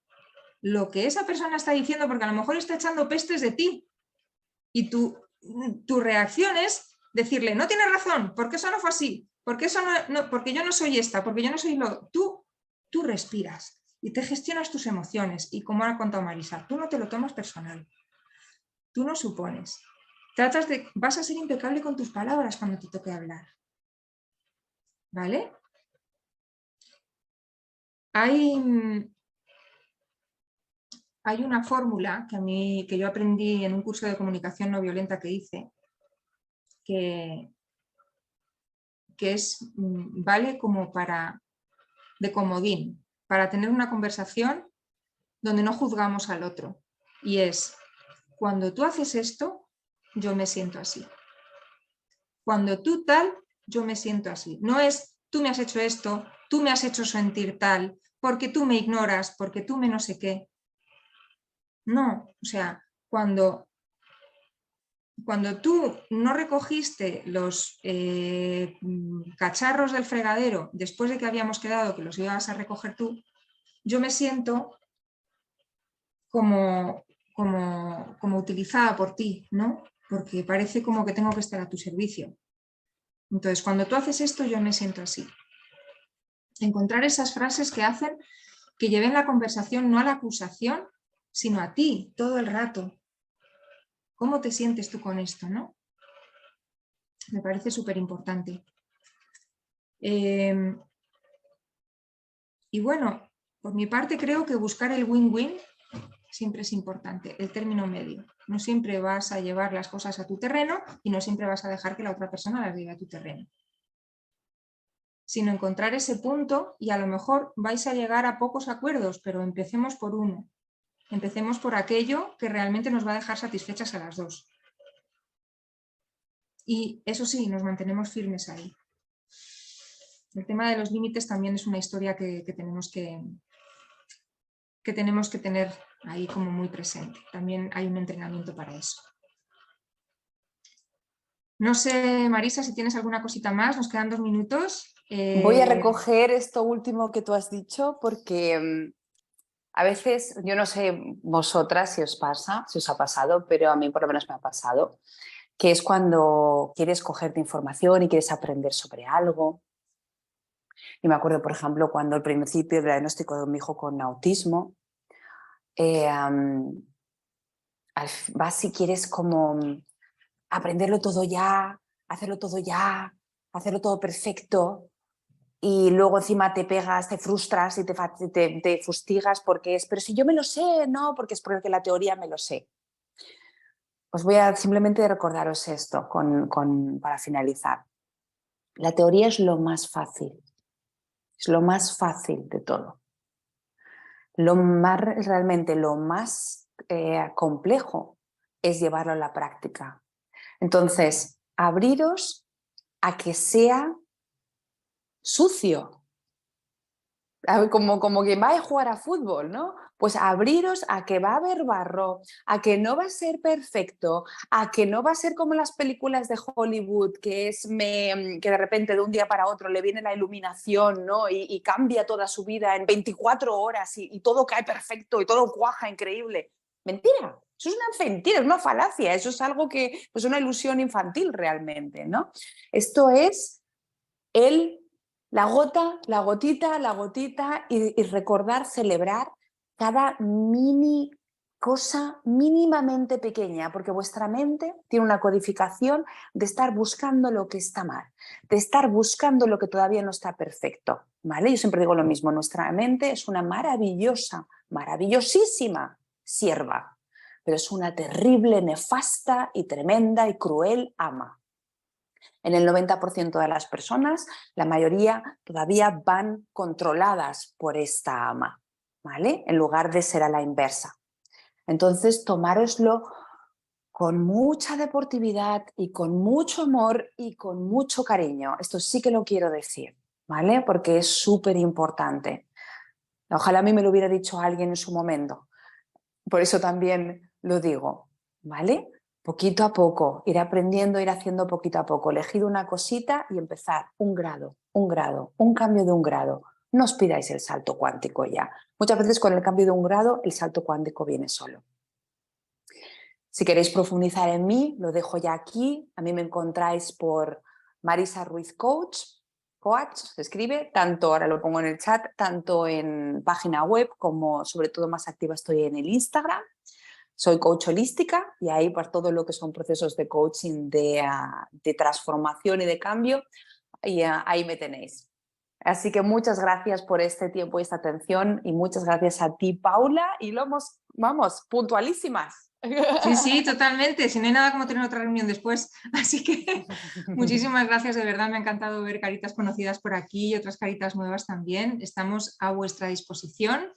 lo que esa persona está diciendo, porque a lo mejor está echando pestes de ti, y tu reacción es decirle, no tienes razón, porque eso no fue así, porque, eso porque yo no soy esta, porque yo no soy lo... Tú respiras y te gestionas tus emociones, y como ha contado Marisa, tú no te lo tomas personal, tú no supones, vas a ser impecable con tus palabras cuando te toque hablar, ¿vale? Hay una fórmula que yo aprendí en un curso de comunicación no violenta que hice, que vale como de comodín, para tener una conversación donde no juzgamos al otro. Y es, cuando tú haces esto, yo me siento así. Cuando tú tal, yo me siento así. No es, tú me has hecho esto, tú me has hecho sentir tal, porque tú me ignoras, porque tú me no sé qué. No, o sea, cuando tú no recogiste los cacharros del fregadero después de que habíamos quedado que los ibas a recoger tú, yo me siento como utilizada por ti, ¿no? Porque parece como que tengo que estar a tu servicio. Entonces, cuando tú haces esto, yo me siento así. Encontrar esas frases que hacen que lleven la conversación no a la acusación, sino a ti, todo el rato. ¿Cómo te sientes tú con esto, no? Me parece súper importante. Y bueno, por mi parte creo que buscar el win-win siempre es importante, el término medio. No siempre vas a llevar las cosas a tu terreno y no siempre vas a dejar que la otra persona las lleve a tu terreno. Sino encontrar ese punto y a lo mejor vais a llegar a pocos acuerdos, pero empecemos por uno. Empecemos por aquello que realmente nos va a dejar satisfechas a las dos. Y eso sí, nos mantenemos firmes ahí. El tema de los límites también es una historia que tenemos que tener ahí como muy presente. También hay un entrenamiento para eso. No sé, Marisa, si tienes alguna cosita más, nos quedan 2 minutos. Voy a recoger esto último que tú has dicho porque a veces, yo no sé vosotras si os pasa, si os ha pasado, pero a mí por lo menos me ha pasado, que es cuando quieres cogerte información y quieres aprender sobre algo. Y me acuerdo, por ejemplo, cuando al principio del diagnóstico de mi hijo con autismo, vas si quieres como aprenderlo todo ya, hacerlo todo perfecto, y luego encima te pegas, te frustras y te fustigas porque es, pero si yo me lo sé, no, porque es porque la teoría me lo sé. Os voy a simplemente recordaros esto para finalizar. La teoría es lo más fácil de todo. Realmente lo más complejo es llevarlo a la práctica. Entonces, abriros a que sea sucio. Como quien va a jugar a fútbol, ¿no? Pues abriros a que va a haber barro, a que no va a ser perfecto, a que no va a ser como las películas de Hollywood, que de repente de un día para otro le viene la iluminación, ¿no? Y cambia toda su vida en 24 horas y todo cae perfecto y todo cuaja increíble. Mentira, eso es una mentira, es una falacia, eso es algo que pues una ilusión infantil realmente, ¿no? Esto es la gota, la gotita y recordar, celebrar cada mini cosa mínimamente pequeña, porque vuestra mente tiene una codificación de estar buscando lo que está mal, de estar buscando lo que todavía no está perfecto, ¿vale? Yo siempre digo lo mismo, nuestra mente es una maravillosa, maravillosísima sierva, pero es una terrible, nefasta y tremenda y cruel ama. En el 90% de las personas, la mayoría todavía van controladas por esta ama, ¿vale? En lugar de ser a la inversa. Entonces, tomároslo con mucha deportividad y con mucho amor y con mucho cariño. Esto sí que lo quiero decir, ¿vale? Porque es súper importante. Ojalá a mí me lo hubiera dicho alguien en su momento. Por eso también lo digo, ¿vale? Poquito a poco, ir aprendiendo, ir haciendo poquito a poco. Elegid una cosita y empezar un grado, un cambio de un grado. No os pidáis el salto cuántico ya. Muchas veces con el cambio de un grado el salto cuántico viene solo. Si queréis profundizar en mí, lo dejo ya aquí. A mí me encontráis por Marisa Ruiz Coach, se escribe, tanto, ahora lo pongo en el chat, tanto en página web como sobre todo más activa estoy en el Instagram. Soy coach holística y ahí por todo lo que son procesos de coaching, de transformación y de cambio, y ahí me tenéis. Así que muchas gracias por este tiempo y esta atención y muchas gracias a ti, Paula, y vamos, puntualísimas. Sí, sí, totalmente. Si no hay nada como tener otra reunión después. Así que muchísimas gracias, de verdad me ha encantado ver caritas conocidas por aquí y otras caritas nuevas también. Estamos a vuestra disposición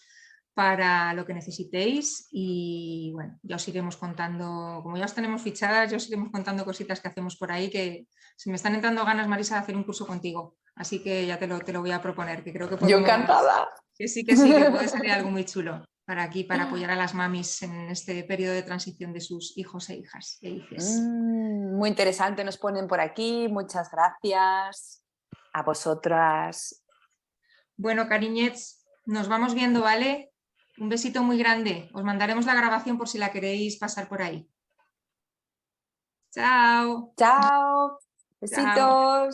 para lo que necesitéis y bueno, ya os iremos contando, como ya os tenemos fichadas, ya os iremos contando cositas que hacemos por ahí, que se me están entrando ganas, Marisa, de hacer un curso contigo. Así que ya te lo voy a proponer, que creo que podemos... Yo encantada. Que sí, que puede salir algo muy chulo para aquí, para apoyar a las mamis en este periodo de transición de sus hijos e hijas. Muy interesante, nos ponen por aquí. Muchas gracias a vosotras. Bueno, cariñets, nos vamos viendo, ¿vale? Un besito muy grande. Os mandaremos la grabación por si la queréis pasar por ahí. Chao. Chao. Besitos. Chao.